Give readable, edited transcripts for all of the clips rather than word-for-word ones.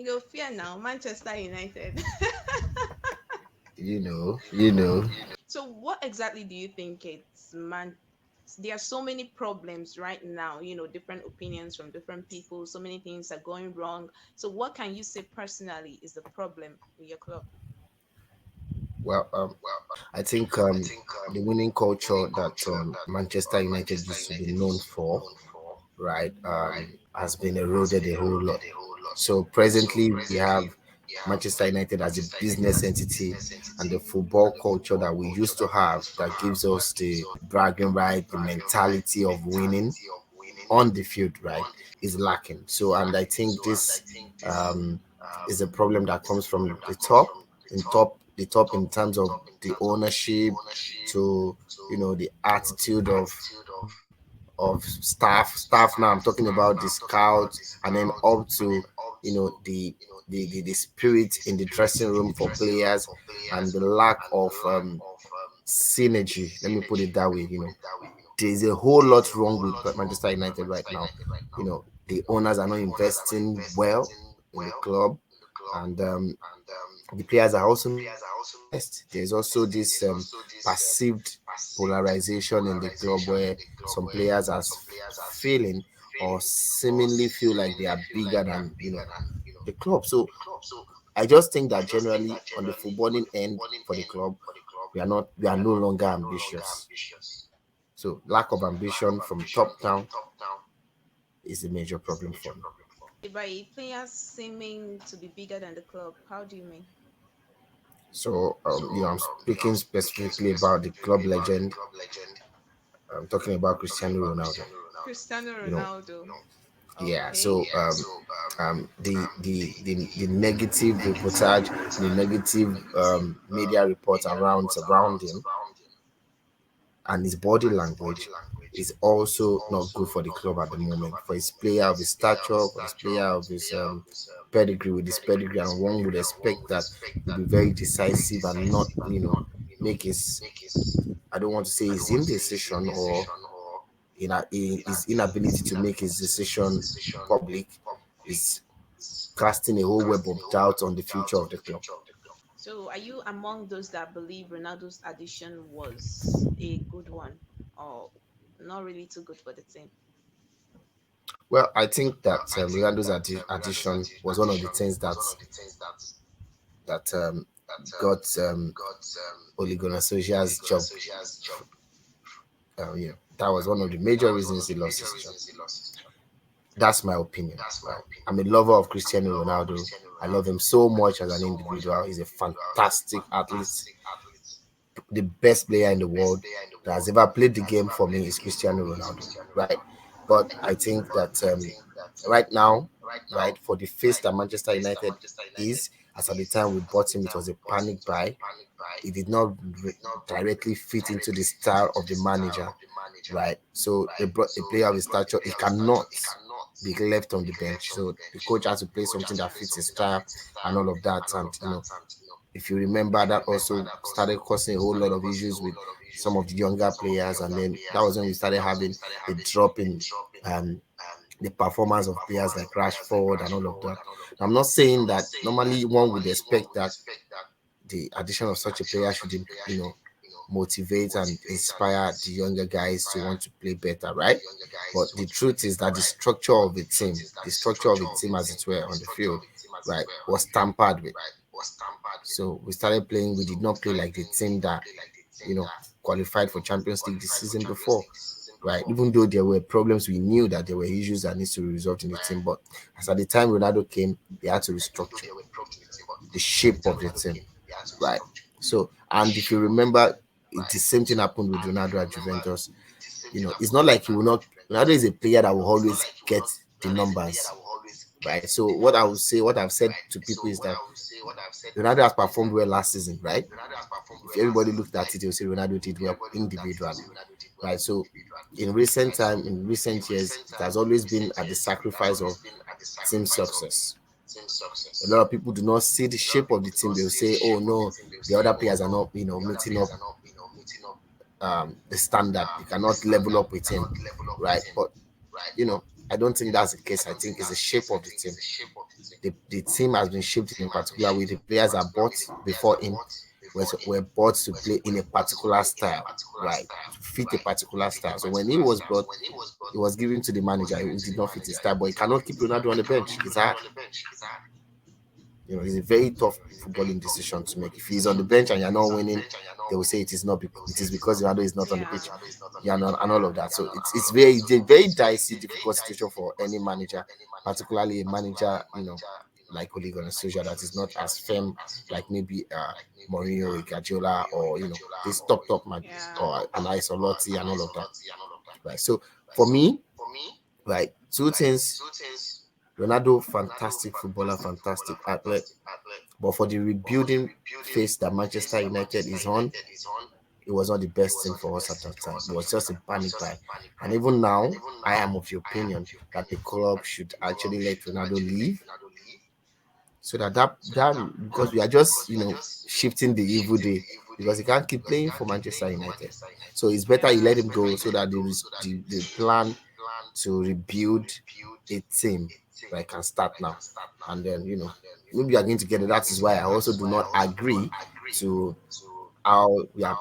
Go fear now, Manchester United. you know. So what exactly do you think it's man? There are so many problems right now, different opinions from different people, so many things are going wrong. So what can you say personally is the problem with your club? Well, I think the winning culture that Manchester United used to be known for, right, has been eroded a whole lot. So presently we have Manchester United as a business entity, and the football culture that we used to have that gives us the bragging right, the mentality of winning on the field, right, is lacking. So, and I think this um, is a problem that comes from the top in terms of the ownership to the attitude of staff. Now I'm talking about the scouts, and then up to the spirit in the dressing room for players, and the lack of synergy. Let me put it that way. There's a whole lot wrong with Manchester United right now. The owners are not investing well in the club, and the players are also not willing to invest. There's also this perceived polarization in the club where some players are feeling or seemingly feel like they are bigger than the club. So I just think that generally on the footballing end for the club, we are no longer ambitious. So lack of ambition from top down is a major problem for me. By players seeming to be bigger than the club, how do you mean? So I'm speaking specifically about the club legend. I'm talking about Cristiano Ronaldo. Cristiano You know, Ronaldo. yeah. Okay. So the negative reportage, the negative media reports around him, and his body language is also not good for the club at the moment. For his player of his stature, for his player of his pedigree, with his pedigree, and one would expect that he'll be very decisive and not, make his, I don't want to say his indecision or his inability to make his decision public is casting a whole web of doubt on the future of the club. So are you among those that believe Ronaldo's addition was a good one or not really too good for the team? Well, I think that Ronaldo's addition was one of the things that got Ole Gunnar Solskjaer's job. That was one of the major reasons he lost his job. That's my opinion. Right? I'm a lover of Cristiano Ronaldo. I love him so much as an individual. He's a fantastic athlete. The best player in the world that has ever played the game for me is Cristiano Ronaldo. Right? But I think that right now, right, for the face that Manchester United is, as at the time we bought him, it was a panic buy. It did not directly fit into the style of the manager, right? So they brought a player of his stature. He cannot be left on the bench. So the coach has to play something that fits his style and all of that. And if you remember, that also started causing a whole lot of issues with some of the younger players. And then that was when we started having a drop in um, the performance of players like Rashford and all of that. I'm not saying that normally one would expect that the addition of such a player should, motivate and inspire the younger guys to want to play better, right? But the truth is that the structure of the team, as it were, on the field, right, was tampered with. So we started playing. We did not play like the team that you know qualified for Champions League this season before, right? Even though there were problems, we knew that there were issues that needs to be resolved in the team. But as at the time Ronaldo came, they had to restructure the shape of the team, right? So, and if you remember, it's the same thing happened with Ronaldo at Juventus. It's not like he will not. Ronaldo is a player that will always get the numbers, right? So, what I've said to people is that Ronaldo has performed well last season, right? If everybody looked at it, they'll say Ronaldo did well individually, right? So, in recent years, it has always been at the sacrifice of team success. A lot of people do not see the shape of the team. They'll say, "Oh no, the other players are not, meeting up the standard. They cannot level up with him, right?" But I don't think that's the case. I think it's the shape of the team. The team has been shaped in a particular way. The players are bought before him were bought to play in a particular style, right? To fit a particular style. So when he was brought, it was given to the manager who did not fit his style, but he cannot keep Ronaldo on the bench. It's hard. It's a very tough footballing decision to make. If he's on the bench and you're not winning, they will say it is not it is because Ronaldo is not on the Yeah. pitch. Yeah, and all of that. So it's a very dicey, difficult situation for any manager, particularly a manager, like Ole Gunnar Solskjaer that is not as firm like maybe Mourinho, Guardiola, or this top man Yeah. or an Isolati and all of that. Right. So for me, right, two things. Ronaldo, fantastic footballer, fantastic athlete. But for the rebuilding phase that Manchester United is on, it was not the best thing for us at that time. It was just a panic buy. And even now, I am of the opinion that the club should actually let Ronaldo leave so that because we are just shifting the evil day because he can't keep playing for Manchester United. So it's better you Yeah. let him go so that the plan to rebuild a team that can start now. And then maybe we are going together. That is why I also do not agree to how we are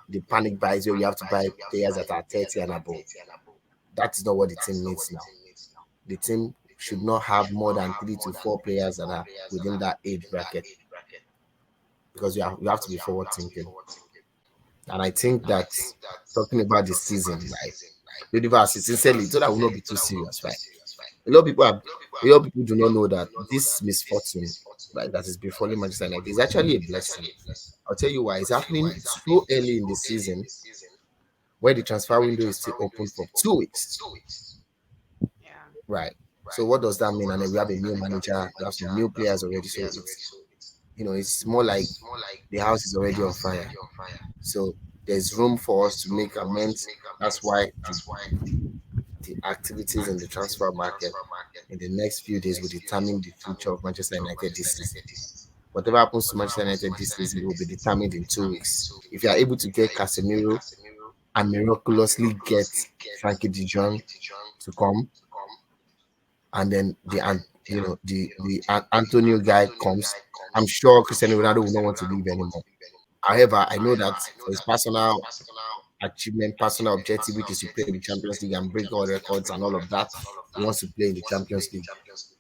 the panic buys where we have to buy players that are 30 and above. That is not what the team needs now. The team should not have more than 3 to 4 players that are within that age bracket because you have to be forward thinking. And I think that talking about the season, right? Universe, sincerely, so that will not be too serious, right? A lot of people do not know that this misfortune, right, that is befalling Manchester United is actually a blessing. I'll tell you why. It's happening so early in the season where the transfer window is still open for 2 weeks, Yeah. right? So what does that mean? And then we have a new manager, we have some new players already. So it's more like the house is already on fire. So there's room for us to make amends. That's why the activities in the transfer market in the next few days will determine the future of Manchester United this season. Whatever happens to Manchester United this season will be determined in 2 weeks. If you are able to get Casemiro and miraculously get Frankie de Jong to come, and then the Antonio guy comes, I'm sure Cristiano Ronaldo will not want to leave anymore. However, I know that for his personal achievement, personal objective, which is to play in the Champions League and break all records and all of that, he wants to play in the Champions League.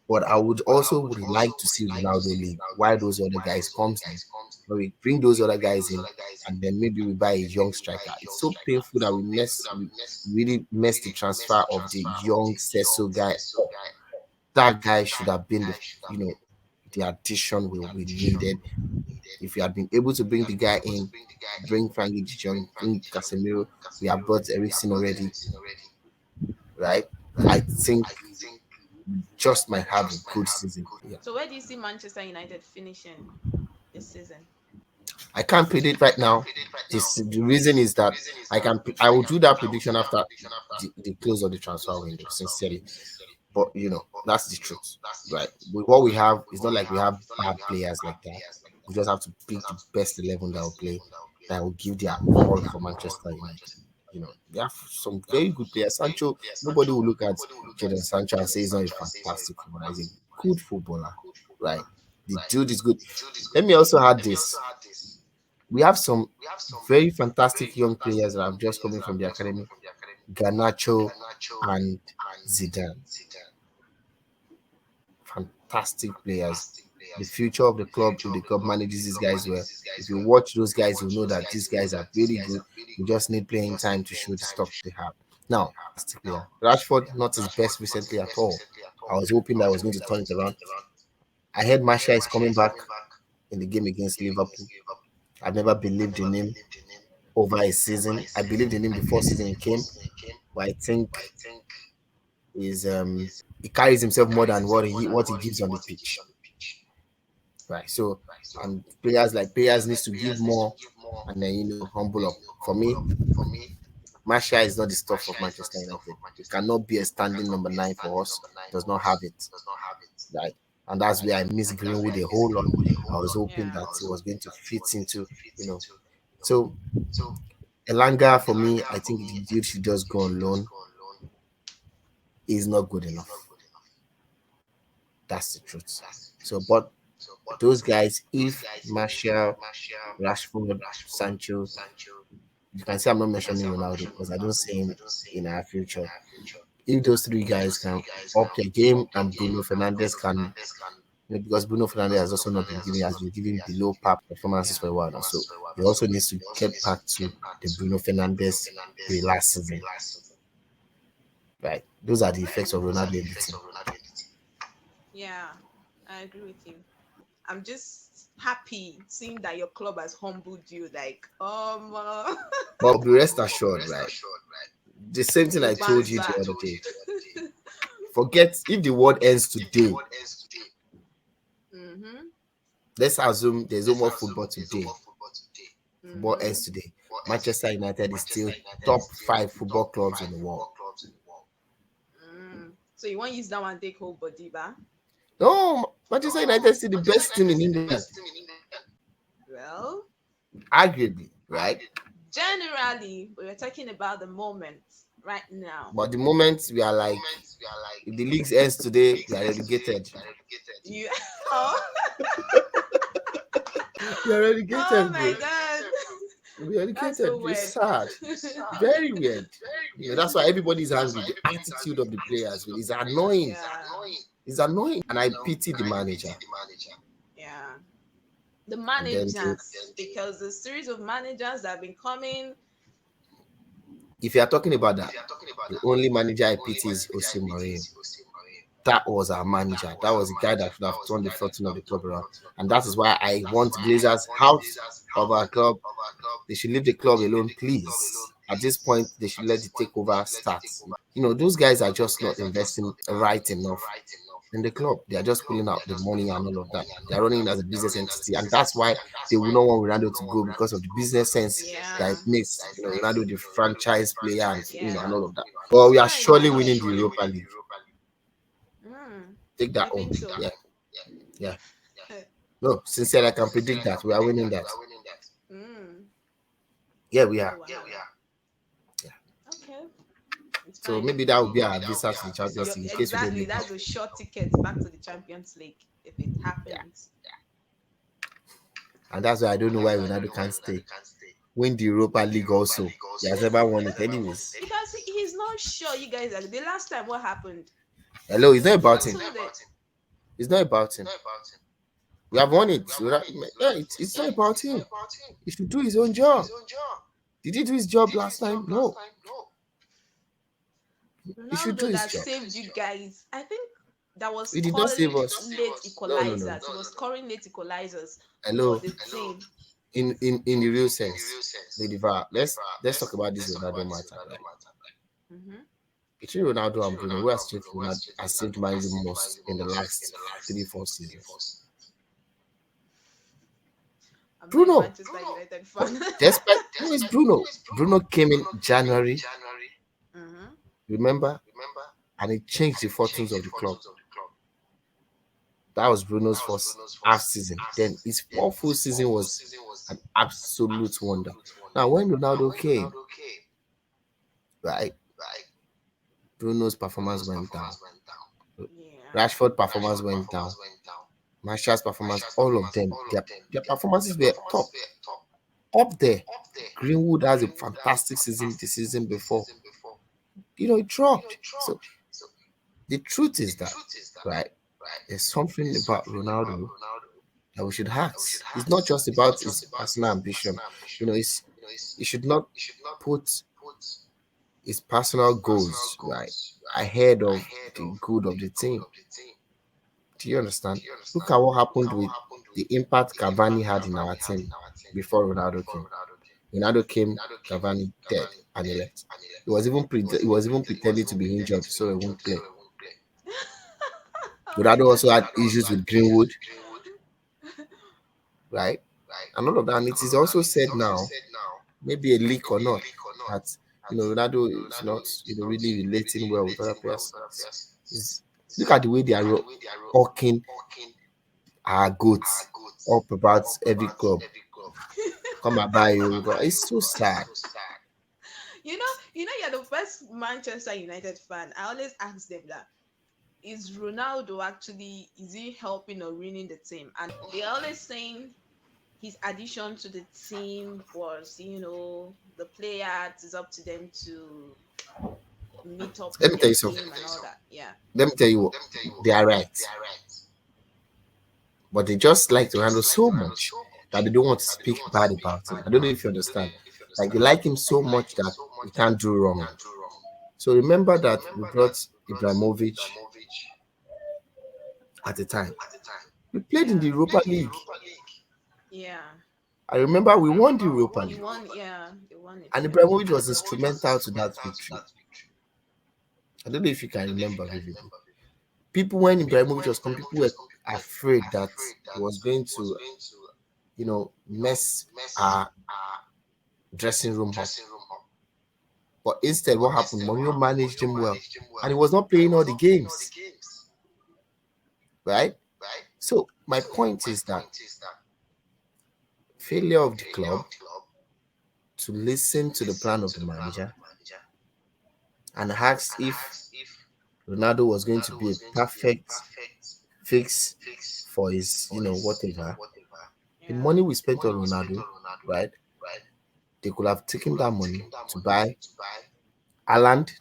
But I would like to see Ronaldo leave while those other guys comes in. But we bring those other guys in, and then maybe we buy a young striker. It's so painful that we really mess the transfer of the young Sesso guy up. That guy should have been you know the addition we needed. If we had been able to bring the guy in, bring Frankie de Jong, bring Casemiro, we have brought Eriksen already, right? I think just might have a good season. Yeah. So where do you see Manchester United finishing this season? I can't predict right now. The reason is that I will do that prediction after the close of the transfer window, sincerely. But that's the truth, right? With what we have, it's not like we have bad players like that. We just have to pick the best 11 that will play, that will give their all for Manchester United. They have some very good players. Sancho, nobody will look at Jadon Sancho and say he's not a fantastic footballer. He's a good footballer, right? The dude is good. Let me also add this. We have some very fantastic young players that have just coming from the academy, Garnacho and Zidane. Fantastic players. The future of the club, if the club manages these guys well, if you watch those guys, you'll know that these guys are really good. We just need playing time to show the stuff they have. Now, fantastic player. Rashford, not his best recently at all. I was hoping that I was going to turn it around. I heard Marshall is coming back in the game against Liverpool. I've never believed in him over a season. I believed in him before season he came, but I think is he carries himself more than what he gives on the pitch. Right. So and players needs to give more and then humble up. For me, Martial is not the stuff of Manchester United. He cannot be a standing number 9 for us. Does not have it. Right. And that's where I miss Greenwood a whole lot. I was hoping Yeah. that he was going to fit into, you know. So Elanga for me, I think the dude should just go on loan. Is not good enough. That's the truth. So, but those guys, if Martial, Rashford, Sancho, you can see I'm not mentioning Ronaldo because I don't see him in our future. If those three guys can up their game and Bruno Fernandez can, because Bruno Fernandez has also not been giving, has been giving below par performances for a while now. So he also needs to get back to the Bruno Fernandez way last season. Right. Those are the effects of Ronaldo in the team. Yeah, I agree with you. I'm just happy seeing that your club has humbled you. Like, But be rest assured, right? The same thing you'll I told bounce you the back. other day. Forget if the world ends today. Mm-hmm. Let's assume there's no more football today. Football Mm-hmm. ends today. Manchester United is still top 5 football clubs in the world. So you won't use that one take whole body, ba? No, Manchester United is still the best team in England, Well, arguably, right? generally, we are talking about the moment right now. But the moment we are like, if the league ends today, we are relegated. You, oh, We are oh relegated, my bro. God, We are that's relegated. so It's weird. sad. Very weird. That's why everybody's angry. The attitude of the players is annoying. Yeah, It's annoying. And I pity the manager. yeah. The And then managers, because the series of managers that have been coming. if you are talking about that, the only manager I pity is Jose Mourinho. That was our manager. That was the guy that should have turned the fortune of the club around. And that is why I want Glazers out of our club. They should leave the club alone, please. At this point, they should let the takeover start. Those guys are just not investing right enough in the club. They are just pulling out the money and all of that. They are running it as a business entity, and that's why they will not want Ronaldo to go because of the business sense that Yeah, it makes. Ronaldo the franchise player and yeah. all of that. But we are Fair enough. surely winning the Europa League. Take that You home. think so? Yeah, yeah. No, sincerely, I can predict that we are winning that. Mm. Yeah, we Oh are. wow. Yeah. Okay, it's So fine. maybe that would be our visa to the You're, Champions League in case we don't exactly, make it. that's a short ticket back to the Champions League if it Yeah, happens. and that's why I don't know why Ronaldo can't stay. Win the Europa League also. He has never won it, anyways. Because he's not sure. You guys, like the last time, what happened? Hello, it's not He about him. cancelled it. It's not about him. We have won it. Yeah, it's not about him. He should do his own job. Did he do his job last time? No. He should do Ronaldo his that job. saved you guys. I think that was He did not save calling us. late No, no, no, no. equalizers. He was scoring late equalizers for Hello. the team. In the real sense, Lady VAR, let's talk about this Ronaldo matter, right? Mm-hmm. Between Ronaldo and Bruno, who has saved Man the most in the last 3-4 seasons? I'm not a Bruno. Manchester United fan. Despite who is Bruno? Bruno came in January, Mm-hmm. remember, and it changed the fortunes of the club. That was Bruno's first half season. Then his fourth full season was an absolute wonder. Now, when Ronaldo came, right, Bruno's performance went down. Yeah. Rashford performance went down. Martial's performance, all of them, their performances were top, up there. Greenwood has a fantastic season the season before. It dropped. So the truth is that, right, there's something about Ronaldo that we should ask. It's not just about his personal ambition. He should not put his personal goals right ahead of the good of the team. Do you understand? Look at what happened with the impact Cavani had in our team before Ronaldo came. Ronaldo came, Cavani dead, and he left. He was even pretending to be injured so he won't play. Oh my Ronaldo God. also had issues with Greenwood, right? And all of that. And it is also said now, maybe a leak or not, that Ronaldo is not really relating well with other players. Look at the way they are hawking our goats up about every club. Come and buy you, but it's so sad. You're the first Manchester United fan. I always ask them that. is Ronaldo actually, is he helping or ruining the team? And they're always saying his addition to the team was, the players, it's up to them to meet up Let with me tell their you something. team and all that. Yeah. Let me tell you what, they are right, but they just like Ronaldo so much that they don't want to speak bad about him. I don't know if you understand. Like they like him so much that he can't do wrong. So remember that we brought Ibrahimovic at the time. We played in Yeah. the Europa League. Yeah. I remember we won the Europa He League, won, yeah, he won it. and Yeah. Ibrahimovic was instrumental to that victory. I don't know if you can remember vividly. People, when Ibrahimovic was coming, people were afraid that he was going to, mess our dressing room up. But instead, what happened? Mourinho managed him well, and he was not playing all the games, right? So my point is that failure of the club to listen to the plan of the manager and ask if Ronaldo was going to be a perfect fix for his, whatever. The Yeah. money we spent on Ronaldo, right? They could have taken that money to buy Aland,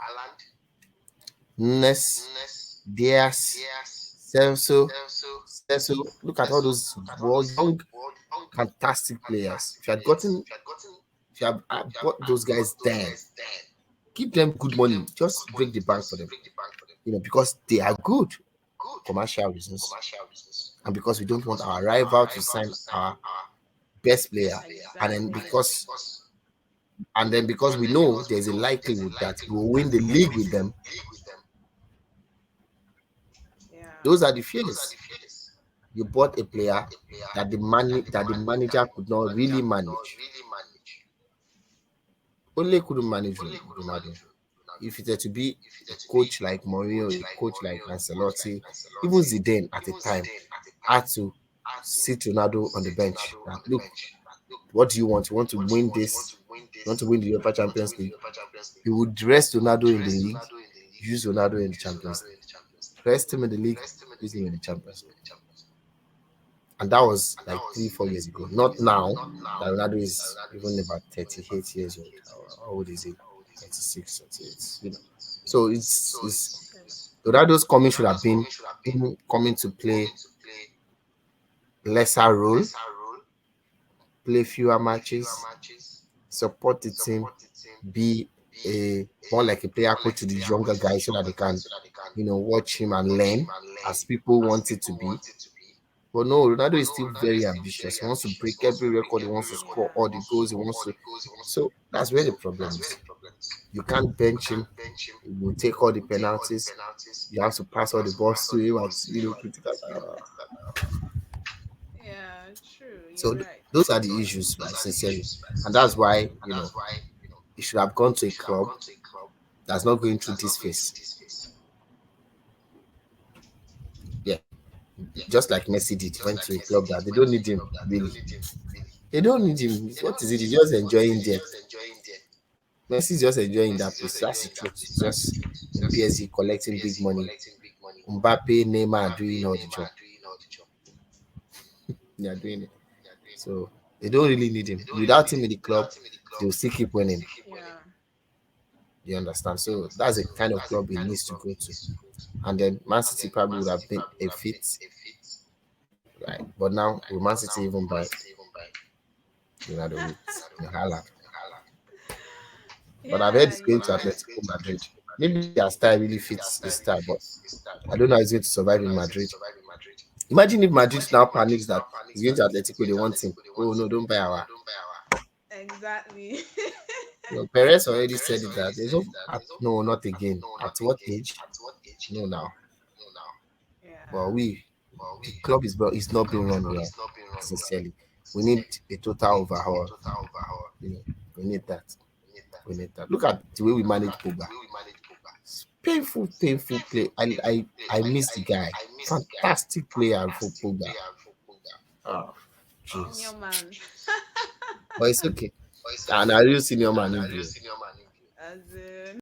Nunes, Diaz, Celso. Look at all those young, fantastic players. If you had bought those guys then, give them good money, just break the bank for them, because they are good commercial reasons, and because we don't want our rival to sign our best player, and then Exactly. because we know there's a likelihood that we'll win the league with them. Yeah. Those are the fears. You bought a player that the manager could not really manage. Only couldn't manage Ronaldo. If it were to be a coach like Mourinho, a coach like Ancelotti, even Zidane at the time had to sit Ronaldo on the bench. That, look, what do you want? You want to win this? You want to win the UEFA Champions League? You would rest Ronaldo in the league, use Ronaldo in the Champions League. Rest him in the league, use him in the Champions League. And that was like 3, 4 years ago. Not now that Ronaldo is even about 38 years old. How old is he? 36, 38. So it's 37. Ronaldo's coming should have been him coming to play lesser role, play fewer matches, support the team, be a more like a player coach to the younger guys so that they can, watch him and learn as people want it to be. But no, Ronaldo is still very ambitious. He wants to break every record. He wants to score Yeah. all the goals. He wants to. So that's where the problem is. You can't bench him. He will take all the penalties. You have to pass all the balls to him at critical. Yeah, true. You're So right. those are the issues, right? Sincerely, and that's why he should have gone to a club that's not going through this phase. Yeah, just like Messi did, went to a club that they don't need him really. They don't need him. What is it? He's just enjoying there. Messi is just enjoying that place. That's the truth. He's just in PSG collecting big money. Mbappe, Neymar are doing all the job. They are doing it. So they don't really need him. Without him in the club, they will still keep winning. Yeah. You understand? So that's the kind of club he needs to go to. And then Man City probably would have been a fit, right? But now will Man City even buy with Haaland? But I've heard Yeah, he's going you're to right. Atletico Madrid. Maybe their style really fits his style, but I don't know how he's going to survive in Madrid. Imagine if Madrid now panics that he's going to Atletico, they want him. Oh no, don't buy our. Exactly. Perez already said it that there's no, not again. At what age? No, now. But Yeah. the club is not being run well. Sincerely, we need a total overhaul. You know, we need that. We need that. Look at the way we manage Pogba. It's painful play. I miss the guy. Fantastic player for Pogba. Oh, Senior jeez. man. But it's okay. And I real senior man in blue. As in